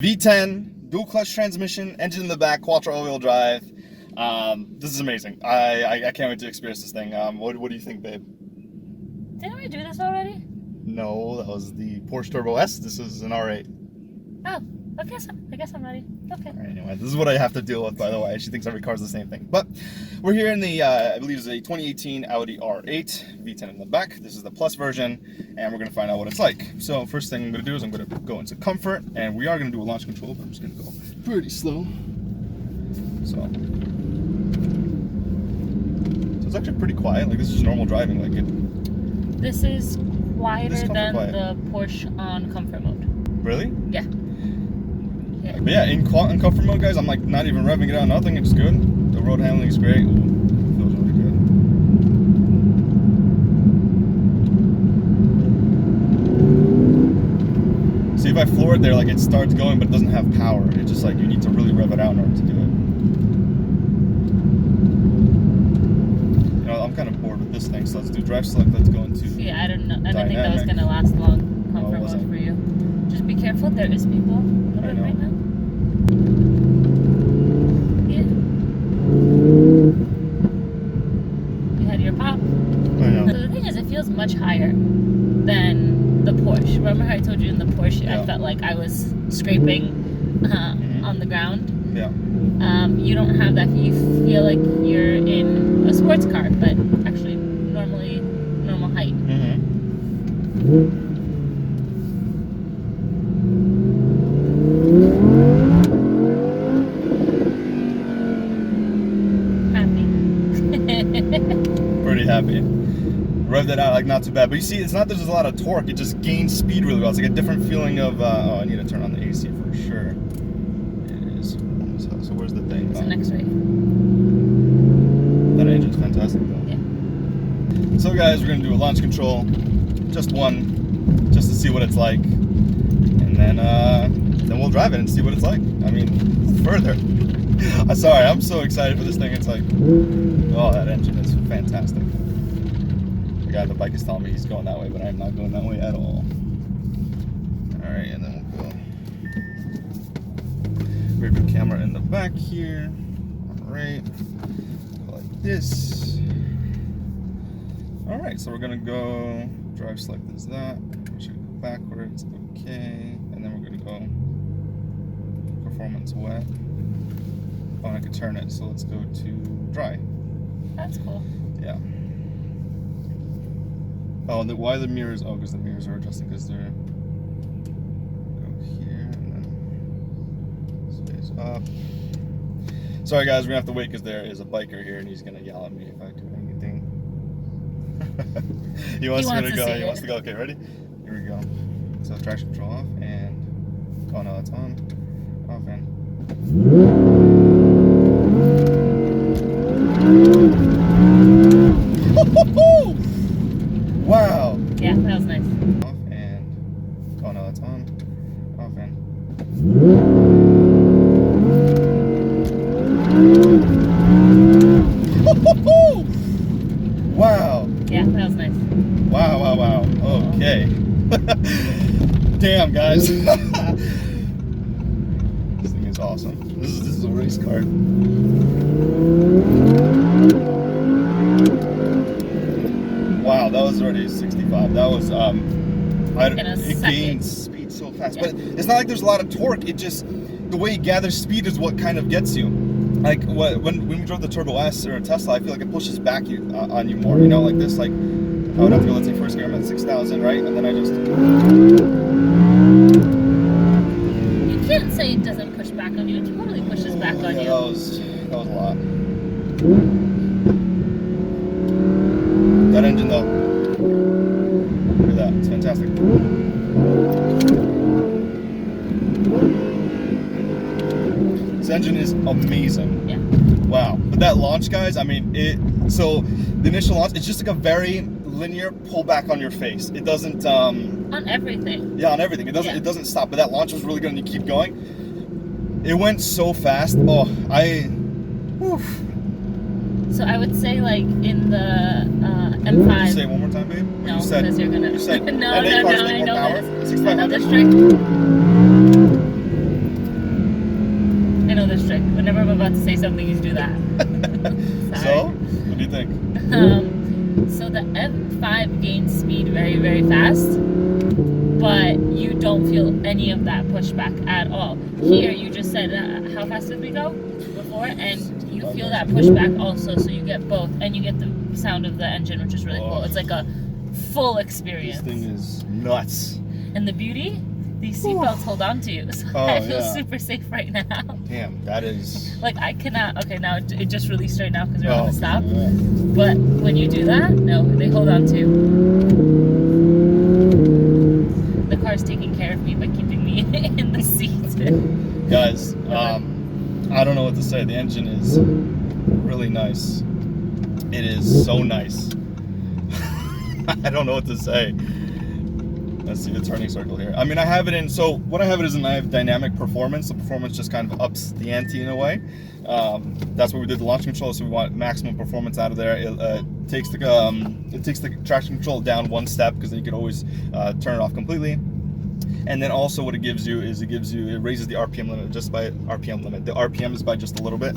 V10, dual clutch transmission, engine in the back, quattro all-wheel drive. This is amazing. I can't wait to experience this thing. What do you think, babe? Didn't we do this already? No, that was the Porsche Turbo S. This is an R8. Oh, I guess I'm ready. Okay. All right, anyway, this is what I have to deal with, by the way. She thinks every car is the same thing. But we're here in the, I believe it's a 2018 Audi R8, V10 in the back. This is the Plus version, and we're going to find out what it's like. So first thing I'm going to do is I'm going to go into comfort, and we are going to do a launch control, but I'm just going to go pretty slow. So it's actually pretty quiet. Like, this is normal driving. Like, This is quieter than quiet. the Porsche on comfort mode. Really? Yeah. But yeah, in comfort mode, guys, I'm like not even revving it out, nothing. It's good. The road handling is great. Ooh, feels really good. See, if I floor it there, like it starts going, but it doesn't have power. It's just like you need to really rev it out in order to do it. You know, I'm kind of bored with this thing, so let's do drive select. Let's go into. Yeah, I don't know. I didn't think that was gonna last long. Comfort mode for you. Just be careful. There is people right now. Yeah. You had your pop. I know. So the thing is, it feels much higher than the Porsche. Remember how I told you in the Porsche, Yeah. I felt like I was scraping on the ground? Yeah. You don't have that. You feel like you're in a sports car, but actually normal height. Pretty happy. Revved it out, like not too bad. But you see, it's not that there's a lot of torque, it just gains speed really well. It's like a different feeling of, oh, I need to turn on the AC for sure. It is. So where's the thing? It's an X-ray. That engine's fantastic though. Yeah. So guys, we're gonna do a launch control. Just one, just to see what it's like. And then we'll drive it and see what it's like. I mean, further. I'm sorry, I'm so excited for this thing. It's like, oh, that engine is fantastic. The guy on the bike is telling me he's going that way, but I'm not going that way at all. Alright, and then we'll go rear view camera in the back here. Alright, go like this. Alright, so we're gonna go drive select as that. We should go backwards, okay. And then we're gonna go performance wet. Oh, I could turn it, so let's go to dry. That's cool. Yeah. Oh, and why the mirrors? Oh, because the mirrors are adjusting because they're go here and then space up. Sorry guys, we're gonna have to wait because there is a biker here and he's gonna yell at me if I do anything. He wants to go. He wants to go. Okay, ready? Here we go. So traction control off and oh no, it's on. Off and. Wow. Yeah, that was nice. Off and oh no, it's on. Off and. Wow. Yeah, that was nice. Wow. Okay. Damn, guys. This thing is awesome. This is a race car. Wow, that was already 65. That was it gains speed so fast. Yeah. But it's not like there's a lot of torque. It just the way it gathers speed is what kind of gets you. Like when we drove the Turbo S or a Tesla, I feel like it pushes back on you more. You know, like this. Like I would have to go, let's say first gear, I'm at 6,000, right? And then I just. You can't say it doesn't push back on you. It totally pushes back on you. That was a lot. That engine though. Look at that. It's fantastic. This engine is amazing. Yeah. Wow. But that launch, guys, I mean, so the initial launch, it's just like a very linear pullback on your face. It doesn't on everything. Yeah, on everything. It doesn't stop. But that launch was really good and you keep going. It went so fast. Oh, whew. So I would say like in the M5. Can you say it one more time, babe? No, because you're gonna. You said no, I know I know power. this. 6500. Another trick. about to say something, you do that. So, what do you think? So the M5 gains speed very, very fast, but you don't feel any of that pushback at all. Here, you just said, how fast did we go before? And you feel that pushback also, so you get both, and you get the sound of the engine, which is really cool. It's like a full experience. This thing is nuts. And the beauty, these seatbelts hold on to you, so I feel super safe right now. Damn, that is... Like, I cannot... Okay, now it just released right now because we're on the stop. Yeah. But when you do that, no, they hold on to you. The car's taking care of me by keeping me in the seat. Guys, I don't know what to say. The engine is really nice. It is so nice. I don't know what to say. Let's see the turning circle here. I mean, I have it in, so what I have it is I have dynamic performance. The performance just kind of ups the ante in a way. That's what we did the launch control, so we want maximum performance out of there. It takes the traction control down one step, because then you can always turn it off completely. And then also what it gives you is it raises the RPM limit just by RPM limit. The RPM is by just a little bit.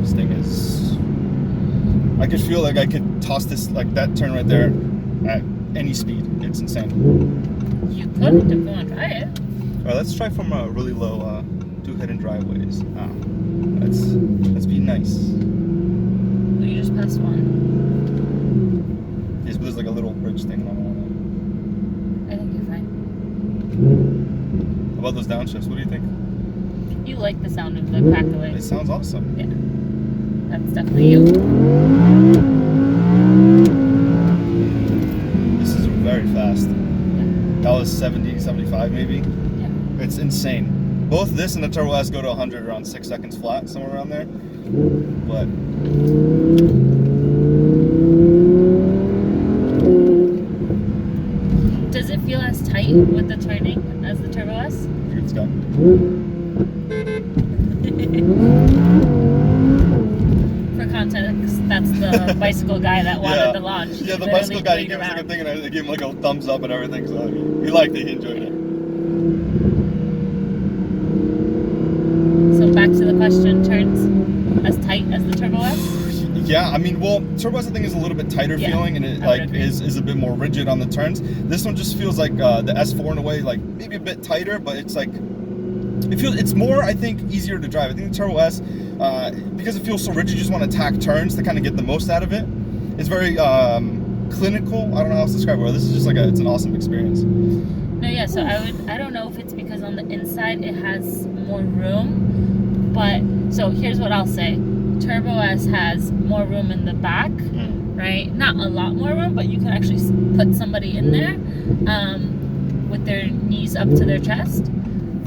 This thing is, I could feel like I could toss this, like that turn right there at any speed. It's insane. You could if you want to try it. All right, let's try from a really low, do hidden driveways. Let's be nice. You just passed one. Yes, but there's like a little bridge thing on I think you're fine. it. How about those downshifts? What do you think? You like the sound of the crackling. It sounds awesome. Yeah. That's definitely you. This is very fast. Yeah. That was 70, 75 maybe. Yeah. It's insane. Both this and the Turbo S go to 100 around 6 seconds flat, somewhere around there. But does it feel as tight with the turning as the Turbo S? it's got. For context, that's the bicycle guy that wanted the launch. Yeah, the bicycle guy, he gave us like a thing, and I gave him like a thumbs up and everything, so he liked it, he enjoyed it. So back to the question, turns as tight as the Turbo S? Yeah, I mean, well, Turbo S I think is a little bit tighter feeling, and it like is a bit more rigid on the turns. This one just feels like the S4 in a way, like maybe a bit tighter, but it's like it's more, I think, easier to drive. I think the Turbo S, because it feels so rigid, you just want to tack turns to kind of get the most out of it. It's very clinical. I don't know how else to describe it. This is just like it's an awesome experience. No, yeah. So I don't know if it's because on the inside it has more room, but so here's what I'll say. Turbo S has more room in the back, right? Not a lot more room, but you can actually put somebody in there with their knees up to their chest.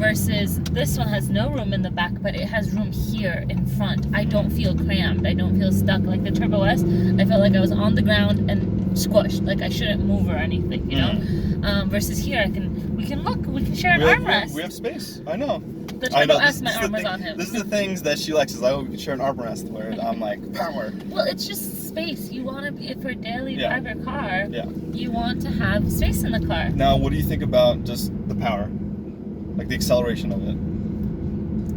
Versus this one has no room in the back, but it has room here in front. I don't feel crammed. I don't feel stuck. Like the Turbo S, I felt like I was on the ground and squished. Like I shouldn't move or anything, you know? Versus here, we can share an armrest. We have space. I know. The Turbo S, my arm was on him. This is the things that she likes. Is like, oh, we can share an armrest. Where I'm like, power. Well, it's just space. You want to be for a daily driver car. Yeah. You want to have space in the car. Now, what do you think about just the power, like the acceleration of it?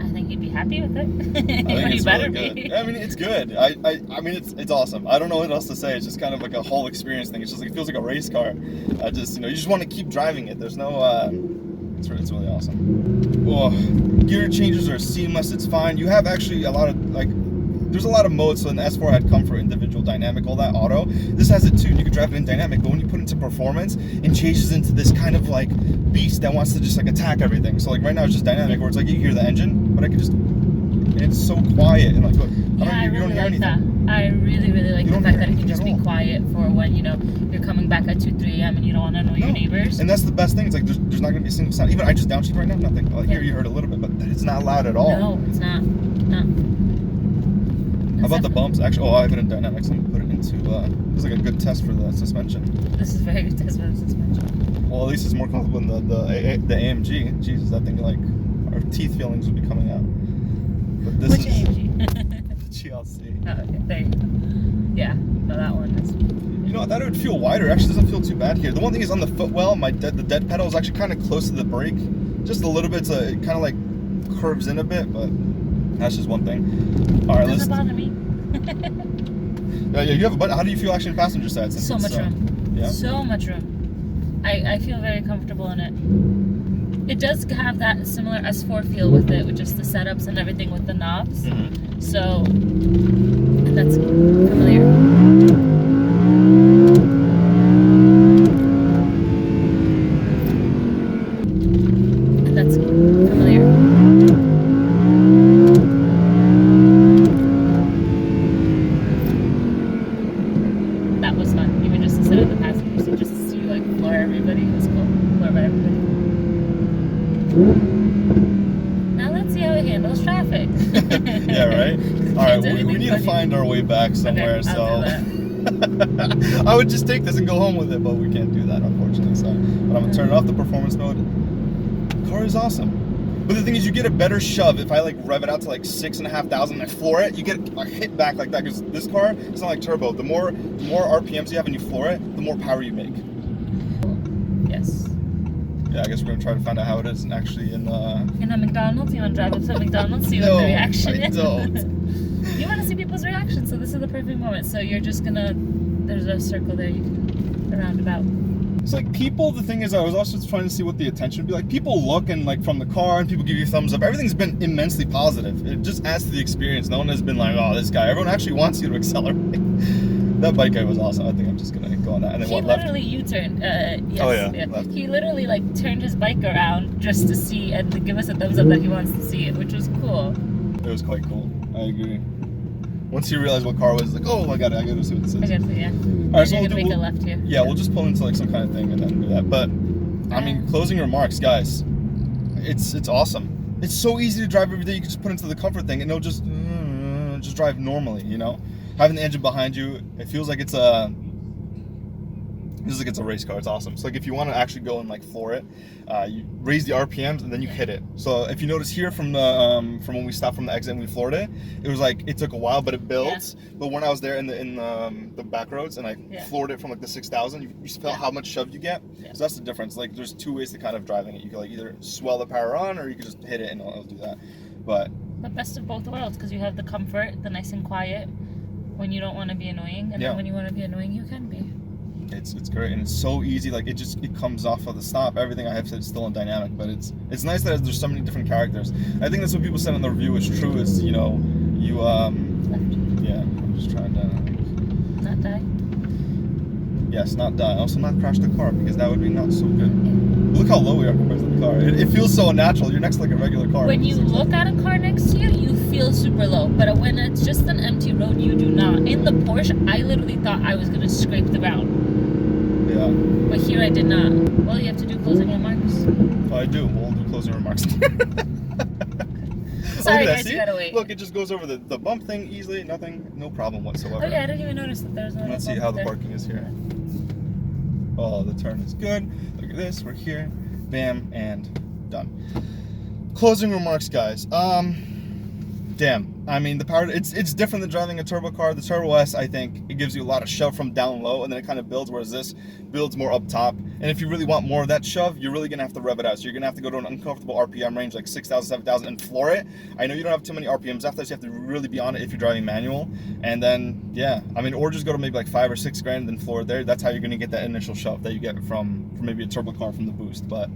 I think you'd be happy with it. I think it's better really good. be. I mean, it's good. I mean, it's awesome. I don't know what else to say. It's just kind of like a whole experience thing. It's just like it feels like a race car. You just want to keep driving it. There's no. It's really awesome. Oh, gear changes are seamless. It's fine. You have actually a lot of there's a lot of modes. So in the S4 had comfort, individual, dynamic, all that auto. This has it too. You can drive it in dynamic, but when you put it into performance, it changes into this kind of like beast that wants to just like attack everything. So like right now it's just dynamic, where it's like you hear the engine, but I can just. It's so quiet and like look. I really like that. I really like the fact that it can just be quiet for when you're coming back at 2-3 a.m. and you don't want to know your neighbors. And that's the best thing. It's like there's not going to be a single sound. Even I just downshift right now, nothing. Well, here you heard a little bit, but it's not loud at all. No, it's not. No. How about the bumps? Actually, I have it in dynamics. I'm going to put it into. It's like a good test for the suspension. This is a very good test for the suspension. Well, at least it's more comfortable than the AMG. Jesus, that thing like our teeth feelings would be coming out. But this Which is AMG? the GLC. Oh, okay, there you go. Yeah, no, that one is. You know, I thought it would feel wider. It actually doesn't feel too bad here. The one thing is on the footwell, the dead pedal is actually kind of close to the brake. Just a little bit, so it kind of like curves in a bit, but that's just one thing. All right, doesn't bother me. Yeah, you have a button. How do you feel actually in passenger side? So much room. Yeah? So much room. I feel very comfortable in it. It does have that similar S4 feel with it, with just the setups and everything with the knobs. Mm-hmm. So that's familiar. That's familiar. That was fun. Even just to sit in the passenger seat, just to see like floor everybody. It was cool. Floor by everybody. Now let's see how it handles traffic. Yeah, right? All right, we need to find our way back somewhere, okay, so... I'll do that. I would just take this and go home with it, but we can't do that, unfortunately. So, but I'm going to turn it off, the performance mode. The car is awesome. But the thing is, you get a better shove if I like rev it out to like 6,500 and I floor it. You get a hit back like that, because this car, it's not like turbo. The more RPMs you have and you floor it, the more power you make. Yes. Yeah, I guess we're going to try to find out how it is actually in the... In a McDonald's, you want to drive up to a McDonald's, see what the reaction is? No, I don't. You want to see people's reactions, so this is the perfect moment. So you're just going to, there's a circle there you can around about. It's like people, the thing is, I was also trying to see what the attention would be like. People look and like from the car and people give you thumbs up. Everything's been immensely positive. It just adds to the experience. No one has been like, oh, this guy. Everyone actually wants you to accelerate. That bike guy was awesome. I think I'm just gonna go on that. And then he literally U-turned. Yes, oh yeah. Left. He literally like turned his bike around just to see and to give us a thumbs up that he wants to see it, which was cool. It was quite cool. I agree. Once he realized what car it was, like, oh, I gotta see what this is. I gotta see, yeah. All right, so we'll make a left here. Yeah, we'll just pull into like some kind of thing and then do that. But I mean, closing remarks, guys. It's awesome. It's so easy to drive every day. You can just put into the comfort thing and it'll just drive normally. You know, having the engine behind you, it feels like it's a race car. It's awesome. So like if you want to actually go and like floor it, you raise the RPMs and then you hit it. So if you notice here from the from when we stopped from the exit and we floored it, it was like it took a while, but it builds. Yeah. But when I was there in the back roads and I floored it from like the 6,000, you felt how much shove you get. Yeah. So that's the difference. Like there's two ways to kind of driving it. You can like either swell the power on or you can just hit it and it'll do that. But the best of both worlds, because you have the comfort, the nice and quiet when you don't want to be annoying, and then when you want to be annoying, you can be. It's great and it's so easy. Like it comes off of the stop. Everything I have said is still in dynamic, but it's nice that there's so many different characters. I think that's what people said in the review is true. Is you yeah. I'm just trying to not die. Yes, not die. Also not crash the car because that would be not so good. Look how low we are compared to the car. It feels so unnatural. You're next to like a regular car. When you look at a car next to you, you feel super low. But when it's just an empty road, you do not. In the Porsche, I literally thought I was gonna scrape the ground. Yeah. But here I did not. Well, you have to do closing remarks. Oh, I do. We'll do closing remarks. Sorry, guys, you gotta wait. Look, it just goes over the bump thing easily. No problem whatsoever. Oh yeah, I didn't even notice that there's no. Let's see how the parking is here. Oh, the turn is good. Look at this. We're here. Bam, and done. Closing remarks, guys. Damn. I mean, the power, it's different than driving a turbo car. The Turbo S, I think, it gives you a lot of shove from down low, and then it kind of builds, whereas this builds more up top. And if you really want more of that shove, you're really going to have to rev it out. So you're going to have to go to an uncomfortable RPM range, like 6,000, 7,000, and floor it. I know you don't have too many RPMs after this. You have to really be on it if you're driving manual. And then, yeah, I mean, or just go to maybe like 5 or 6 grand and then floor it there. That's how you're going to get that initial shove that you get from maybe a turbo car from the boost. But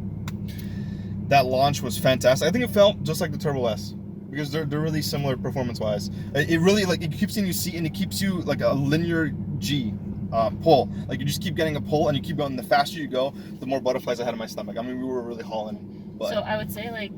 that launch was fantastic. I think it felt just like the Turbo S. Because they're really similar performance-wise. It really, like, it keeps you seat and it keeps you like a linear G pull. Like you just keep getting a pull and you keep going. The faster you go, the more butterflies I had in my stomach. I mean, we were really hauling. But. So I would say, like,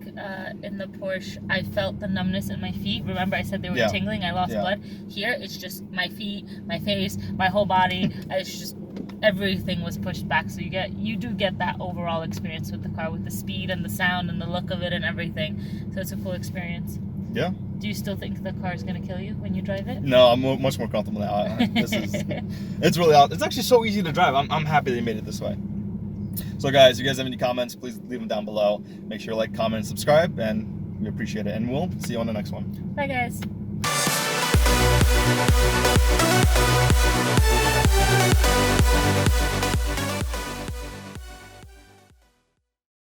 in the Porsche, I felt the numbness in my feet. Remember, I said they were tingling. I lost blood. Here, it's just my feet, my face, my whole body. It's just everything was pushed back. So you do get that overall experience with the car, with the speed and the sound and the look of it and everything. So it's a cool experience. Yeah. Do you still think the car is going to kill you when you drive it? No, I'm much more comfortable now. It's really it's actually so easy to drive. I'm happy they made it this way. So guys, if you guys have any comments, please leave them down below. Make sure to like, comment, and subscribe, and we appreciate it. And we'll see you on the next one. Bye guys.